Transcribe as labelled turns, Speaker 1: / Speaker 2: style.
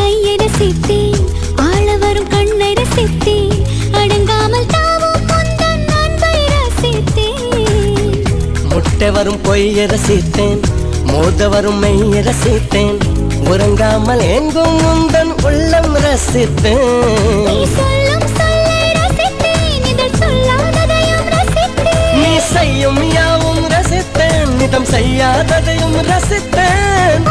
Speaker 1: கையை ரசித்தேன், ஆள வரும் கண்ணை ரசித்தேன், அடங்காமல் தாவும் முந்தன் அன்பை ரசித்தேன்.
Speaker 2: முட்டை வரும் பொய்யை ரசித்தேன், மோத வரும் மெய்யை ரசித்தேன், உறங்காமல் எங்கும் முந்தன் உள்ளம் ரசித்தேன்.
Speaker 1: நீ சொல்லும் சொல்லை ரசித்தேன், இதழ் சொல்லாததையும் ரசித்தேன்.
Speaker 2: நீ செய்யும் யாவும் ரசித்தேன், நிதம் செய்யாததையும் ரசித்தேன்.